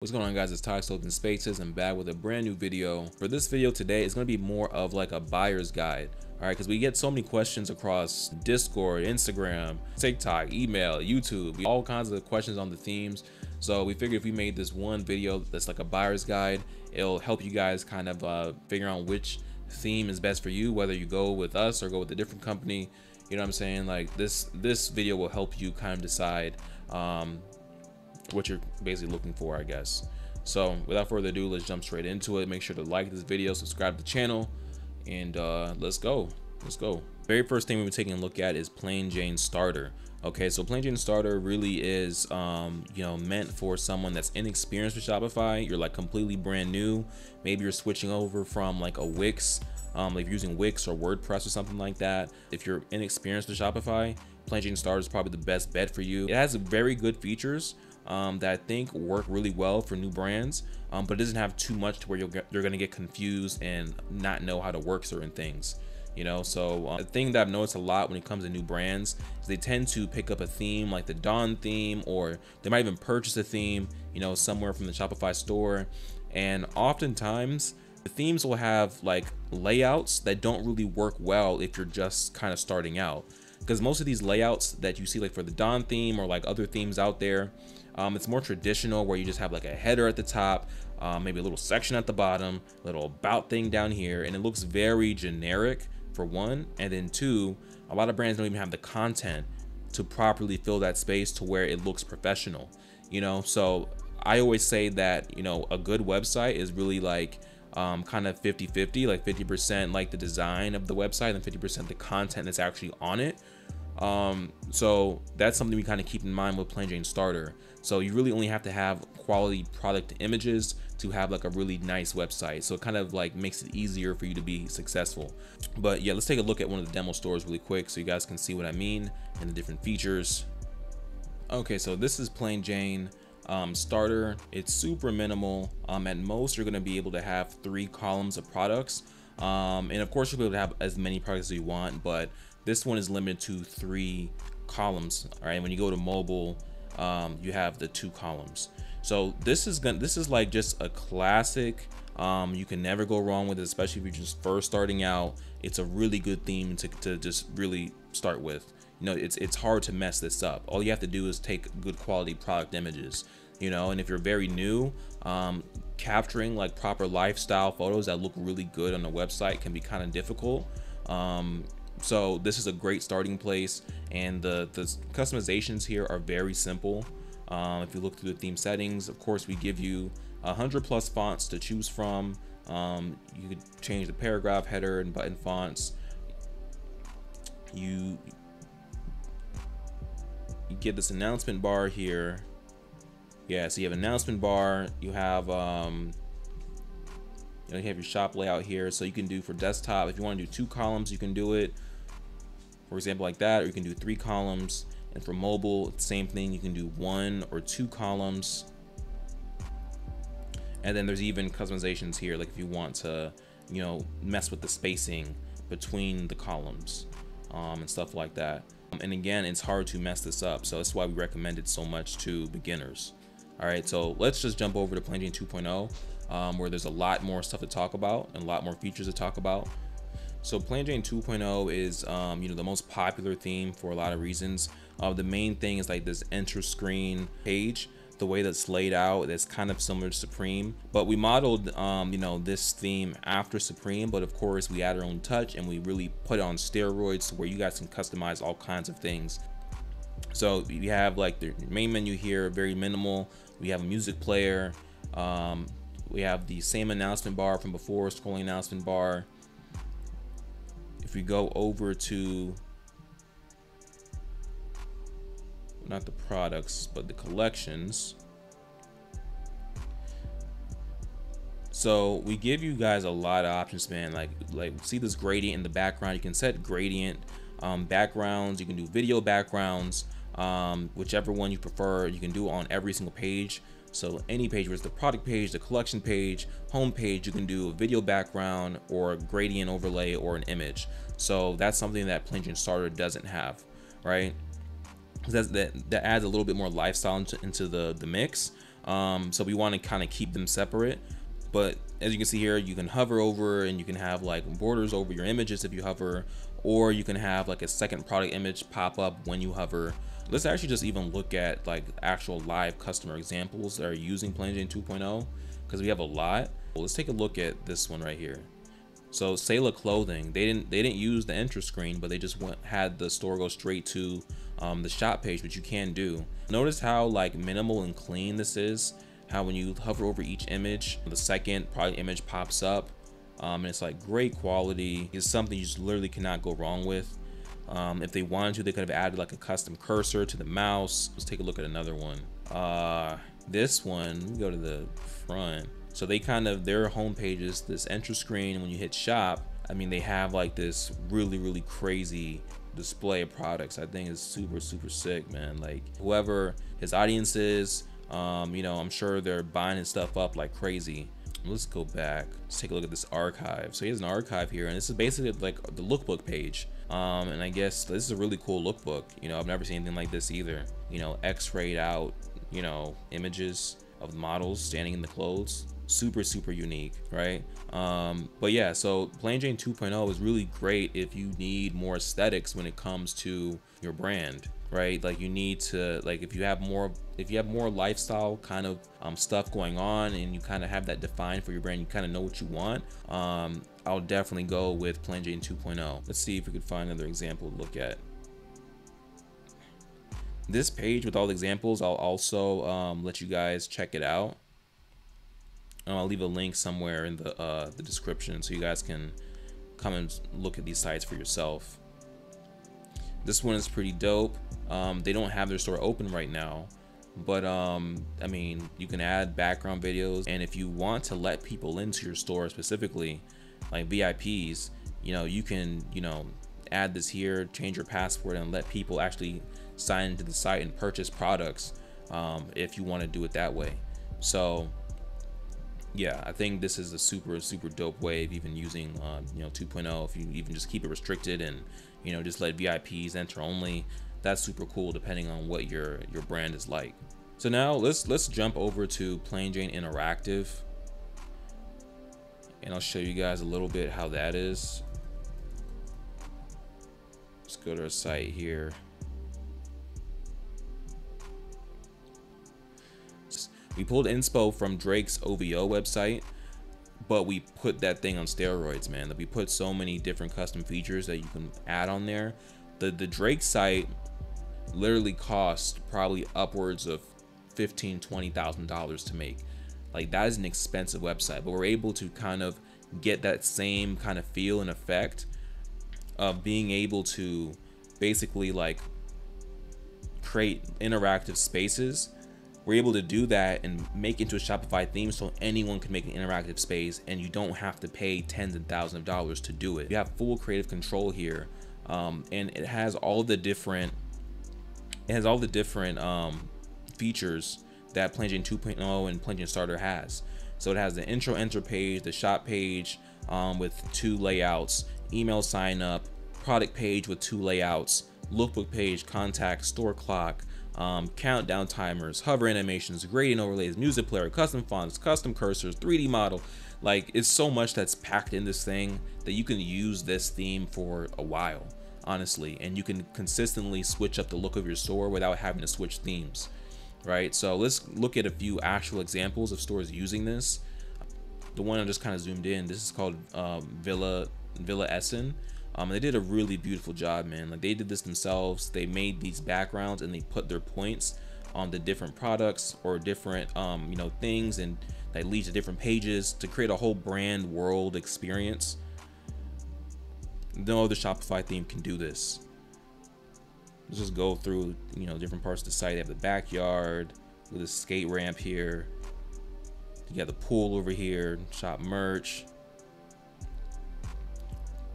What's going on, guys? It's Ty Open Spaces and back with a brand new video. For this video today, it's going to be more of like a buyer's guide. All right, because we get so many questions across Discord, Instagram, TikTok, email, YouTube, all kinds of questions on the themes. So we figured if we made this one video that's like a buyer's guide, it'll help you guys kind of figure out which theme is best for you, whether you go with us or go with a different company. You know what I'm saying? Like this video will help you kind of decide what you're basically looking for, I guess. So without further ado, let's jump straight into it. Make sure to like this video, subscribe to the channel, and let's go. Very first thing we're taking a look at is Plain Jane Starter. Okay, so Plain Jane Starter really is you know, meant for someone that's inexperienced with Shopify. You're like completely brand new. Maybe you're switching over from like a Wix, like you're using Wix or WordPress or something like that. If you're inexperienced with Shopify, Plain Jane Starter is probably the best bet for you. It has very good features that I think work really well for new brands, but it doesn't have too much to where you're gonna get confused and not know how to work certain things. You know, so the thing that I've noticed a lot when it comes to new brands is they tend to pick up a theme like the Dawn theme, or they might even purchase a theme, you know, somewhere from the Shopify store. And oftentimes the themes will have like layouts that don't really work well if you're just kind of starting out, because most of these layouts that you see like for the Dawn theme or like other themes out there, it's more traditional, where you just have like a header at the top, maybe a little section at the bottom, little about thing down here, and it looks very generic for one, and then two, a lot of brands don't even have the content to properly fill that space to where it looks professional, you know. So I always say that, you know, a good website is really like kind of 50-50, like 50% like the design of the website and 50% the content that's actually on it. So that's something we kind of keep in mind with Plain Jane Starter. So you really only have to have quality product images to have like a really nice website. So it kind of like makes it easier for you to be successful. But yeah, let's take a look at one of the demo stores really quick so you guys can see what I mean and the different features. Okay, so this is Plain Jane Starter. It's super minimal. At most, you're gonna be able to have 3 columns of products. And of course, you'll be able to have as many products as you want, but this one is limited to 3 columns. All right, when you go to mobile, you have the 2 columns. So this is like just a classic. You can never go wrong with it, especially if you're just first starting out. It's a really good theme to just really start with. You know, it's hard to mess this up. All you have to do is take good quality product images, you know. And if you're very new, capturing like proper lifestyle photos that look really good on a website can be kind of difficult. So this is a great starting place, and the customizations here are very simple. If you look through the theme settings, of course, we give you 100+ fonts to choose from. You could change the paragraph, header, and button fonts. You get this announcement bar here. Yeah, so you have announcement bar. You have you have your shop layout here, so you can do for desktop. If you want to do 2 columns, you can do it, for example, like that, or you can do 3 columns. And for mobile, same thing. You can do 1 or 2 columns. And then there's even customizations here, like if you want to, you know, mess with the spacing between the columns, and stuff like that. And again, it's hard to mess this up, so that's why we recommend it so much to beginners. All right, so let's just jump over to Plain Jane 2.0, where there's a lot more stuff to talk about and a lot more features to talk about. So Plain Jane 2.0 is you know, the most popular theme for a lot of reasons. The main thing is like this enter screen page, the way that's laid out, that's kind of similar to Supreme, but we modeled you know, this theme after Supreme, but of course we add our own touch and we really put it on steroids where you guys can customize all kinds of things. So you have like the main menu here, very minimal. We have a music player. We have the same announcement bar from before, scrolling announcement bar. If we go over to, not the products, but the collections. So we give you guys a lot of options, man. Like see this gradient in the background. You can set gradient backgrounds. You can do video backgrounds, whichever one you prefer. You can do it on every single page. So any page, whether it's the product page, the collection page, home page, you can do a video background or a gradient overlay or an image. So that's something that Plain Jane Starter doesn't have, right? That adds a little bit more lifestyle into the mix. So we want to kind of keep them separate. But as you can see here, you can hover over and you can have like borders over your images if you hover, or you can have like a second product image pop up when you hover. Let's actually just even look at like actual live customer examples that are using Plain Jane 2.0, because we have a lot. Well, let's take a look at this one right here. So Sayla Clothing, they didn't use the enter screen, but they just had the store go straight to the shop page, which you can do. Notice how like minimal and clean this is. How when you hover over each image, the second product image pops up, and it's like great quality. It's something you just literally cannot go wrong with. If they wanted to, they could have added like a custom cursor to the mouse. Let's take a look at another one. This one, let me go to the front. So they kind of, their homepage is this enter screen, and when you hit shop, I mean, they have like this really crazy display of products. I think it's super sick, man. Like whoever his audience is, you know, I'm sure they're buying his stuff up like crazy. Let's go back. Let's take a look at this archive. So he has an archive here, and this is basically like the lookbook page. And I guess this is a really cool lookbook. You know, I've never seen anything like this either. You know, x-rayed out, you know, images of the models standing in the clothes. Super unique, right? But yeah, so Plain Jane 2.0 is really great if you need more aesthetics when it comes to your brand, right? Like you need to, like if you have more lifestyle kind of stuff going on, and you kind of have that defined for your brand, you kind of know what you want, I'll definitely go with Plain Jane 2.0. Let's see if we could find another example to look at. This page with all the examples, I'll also let you guys check it out. I'll leave a link somewhere in the description so you guys can come and look at these sites for yourself. This one is pretty dope. They don't have their store open right now, but I mean, you can add background videos, and if you want to let people into your store specifically, like VIPs, you know, you can, you know, add this here, change your password, and let people actually sign into the site and purchase products if you want to do it that way. So yeah, I think this is a super dope way of even using you know, 2.0. If you even just keep it restricted and, you know, just let VIPs enter only, that's super cool depending on what your brand is like. So now let's jump over to Plain Jane Interactive, and I'll show you guys a little bit how that is. Let's go to our site here. We pulled inspo from Drake's OVO website, but we put that thing on steroids, man. That we put so many different custom features that you can add on there. The Drake site literally cost probably upwards of $15,000-$20,000 to make. Like, that is an expensive website, but we're able to kind of get that same kind of feel and effect of being able to basically like create interactive spaces. We're able to do that and make into a Shopify theme so anyone can make an interactive space, and you don't have to pay tens and thousands of dollars to do it. You have full creative control here, and it has all the different features that Plain Jane 2.0 and Plain Jane Starter has. So it has the intro enter page, the shop page with 2 layouts, email sign up, product page with 2 layouts, lookbook page, contact, store clock, countdown timers, hover animations, gradient overlays, music player, custom fonts, custom cursors, 3D model. Like, it's so much that's packed in this thing that you can use this theme for a while, honestly, and you can consistently switch up the look of your store without having to switch themes, right? So let's look at a few actual examples of stores using this. The one I just kind of zoomed in, this is called Villa Essen. They did a really beautiful job, man. Like, they did this themselves. They made these backgrounds and they put their points on the different products or different you know, things, and that leads to different pages to create a whole brand world experience. No other Shopify theme can do this. Let's just go through, you know, different parts of the site. They have the backyard with a skate ramp here. You got the pool over here, shop merch.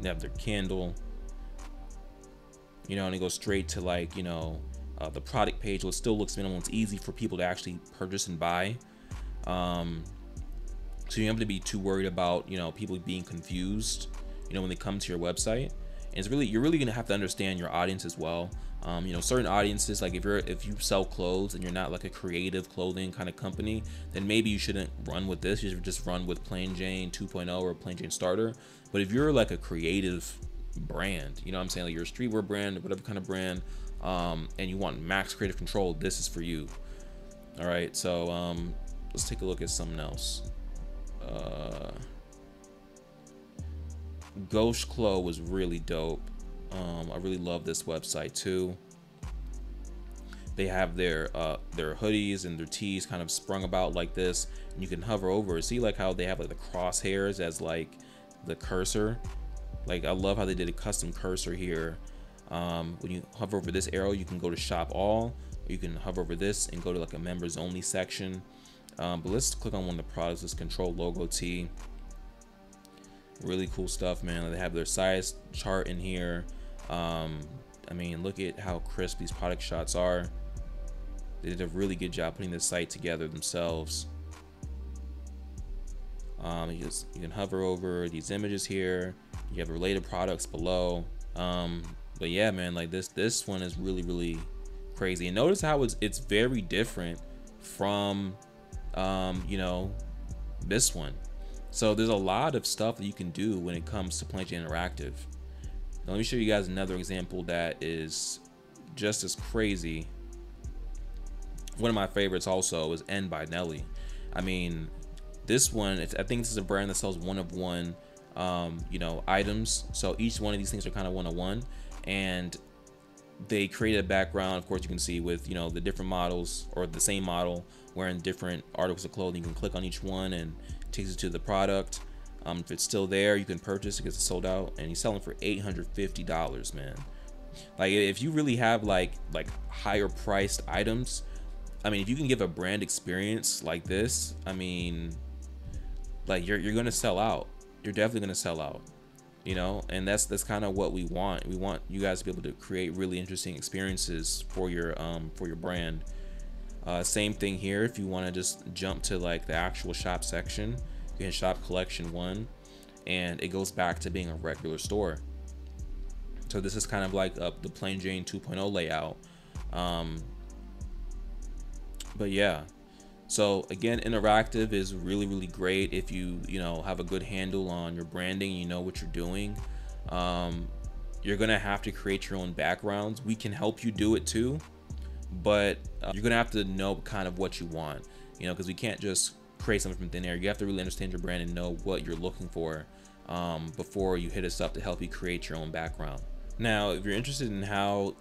They have their candle, you know, and it goes straight to, like, you know, the product page. So it still looks minimal. It's easy for people to actually purchase and buy. So you don't have to be too worried about, you know, people being confused, you know, when they come to your website. And it's really, you're really gonna have to understand your audience as well. You know, certain audiences, like if you sell clothes and you're not like a creative clothing kind of company, then maybe you shouldn't run with this. You should just run with Plain Jane 2.0 or Plain Jane Starter. But if you're like a creative brand, you know what I'm saying, like you're a streetwear brand, whatever kind of brand, and you want max creative control, this is for you. All right, so let's take a look at something else. Ghost Clo was really dope. I really love this website too. They have their hoodies and their tees kind of sprung about like this, and you can hover over. See like how they have like the crosshairs as like the cursor. Like I love how they did a custom cursor here. When you hover over this arrow, you can go to shop all, or you can hover over this and go to like a members only section. But let's click on one of the products. Let's control logo tee. Really cool stuff, man. They have their size chart in here. I mean, look at how crisp these product shots are. They did a really good job putting this site together themselves. You can hover over these images here. You have related products below. But yeah, man, like this one is really crazy. And notice how it's very different from you know, this one. So there's a lot of stuff that you can do when it comes to Plain Jane Interactive. Now, let me show you guys another example that is just as crazy. One of my favorites also is N by Nelly. I mean, this one, I think this is a brand that sells one of one, you know, items. So each one of these things are kind of one of one, and they created a background. Of course, you can see with, you know, the different models or the same model wearing different articles of clothing. You can click on each one and it takes you to the product. If it's still there, you can purchase it because it's sold out, and he's selling for $850, man. Like if you really have like higher priced items, I mean, if you can give a brand experience like this, I mean, like you're gonna sell out. You're definitely gonna sell out, you know. And that's kind of what we want. We want you guys to be able to create really interesting experiences for your brand. Same thing here. If you want to just jump to like the actual shop section, you can shop collection 1, and it goes back to being a regular store. So this is kind of like the Plain Jane 2.0 layout. But yeah, so again, interactive is really great if you know, have a good handle on your branding, you know what you're doing. You're gonna have to create your own backgrounds. We can help you do it too, but you're gonna have to know kind of what you want, you know, because we can't just create something from thin air. You have to really understand your brand and know what you're looking for before you hit us up to help you create your own background. Now, if you're interested in how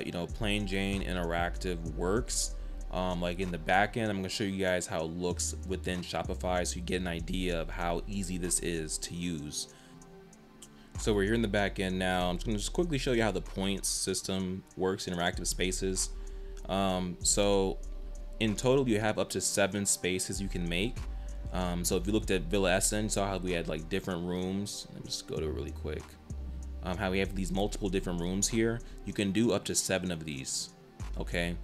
you know, Plain Jane Interactive works, like in the back end, I'm gonna show you guys how it looks within Shopify, so you get an idea of how easy this is to use. So we're here in the back end now. I'm just gonna quickly show you how the points system works in Interactive Spaces. So in total, you have up to 7 spaces you can make. So if you looked at Villa Essen, you saw how we had like different rooms. Let me just go to it really quick. How we have these multiple different rooms here. You can do up to 7 of these, okay?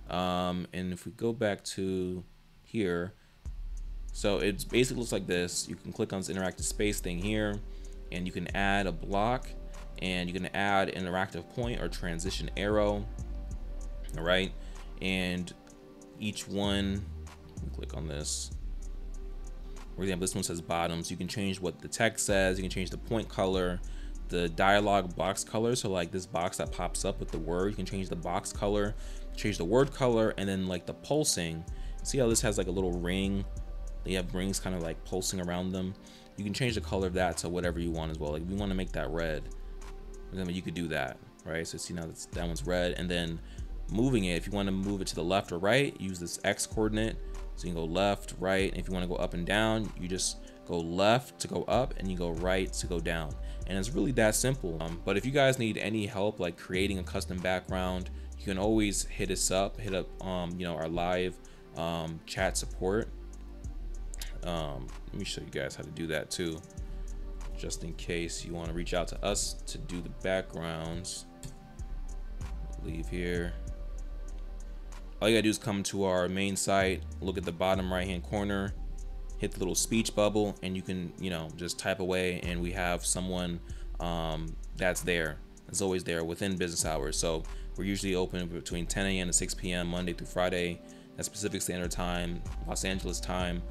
And if we go back to here, so it basically looks like this. You can click on this interactive space thing here, and you can add a block, and you can add an interactive point or transition arrow. All right, and each one, click on this. For example, this one says bottoms. You can change what the text says. You can change the point color, the dialog box color. So like this box that pops up with the word, you can change the box color, change the word color, and then like the pulsing. See how this has like a little ring? They have rings kind of like pulsing around them. You can change the color of that to whatever you want as well. Like if you want to make that red, then you could do that, right? So see now that one's red, and then moving it, if you want to move it to the left or right, use this X coordinate. So you can go left, right, and if you want to go up and down, you just go left to go up, and you go right to go down. And it's really that simple. But if you guys need any help like creating a custom background, you can always hit us up, hit up you know, our live chat support. Let me show you guys how to do that too, just in case you want to reach out to us to do the backgrounds. Leave here. All you gotta do is come to our main site, look at the bottom right hand corner, hit the little speech bubble, and you can, you know, just type away, and we have someone that's there. It's always there within business hours. So we're usually open between 10 a.m. to 6 p.m. Monday through Friday. That's Pacific Standard Time, Los Angeles time.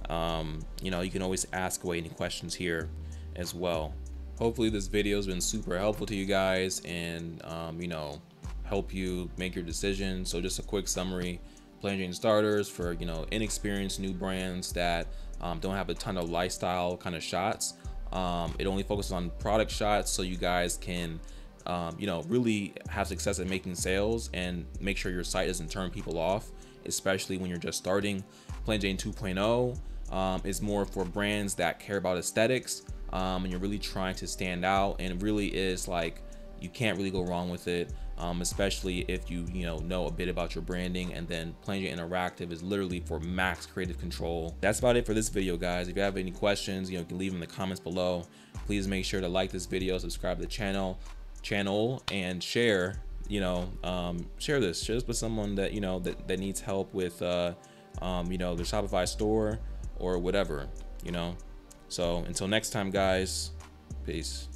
You know, you can always ask away any questions here as well. Hopefully this video has been super helpful to you guys and, you know, help you make your decision. So just a quick summary: plain Jane starters for, you know, inexperienced new brands that don't have a ton of lifestyle kind of shots. It only focuses on product shots, so you guys can you know, really have success at making sales and make sure your site doesn't turn people off, especially when you're just starting. Plain Jane 2.0 is more for brands that care about aesthetics, and you're really trying to stand out, and it really is like you can't really go wrong with it, especially if you know a bit about your branding. And then Plain Jane Interactive is literally for max creative control. That's about it for this video, guys. If you have any questions, you know, you can leave them in the comments below. Please make sure to like this video, subscribe to the channel, and share, you know, share this with someone that, you know, that needs help with you know, their Shopify store or whatever, you know. So until next time, guys, peace.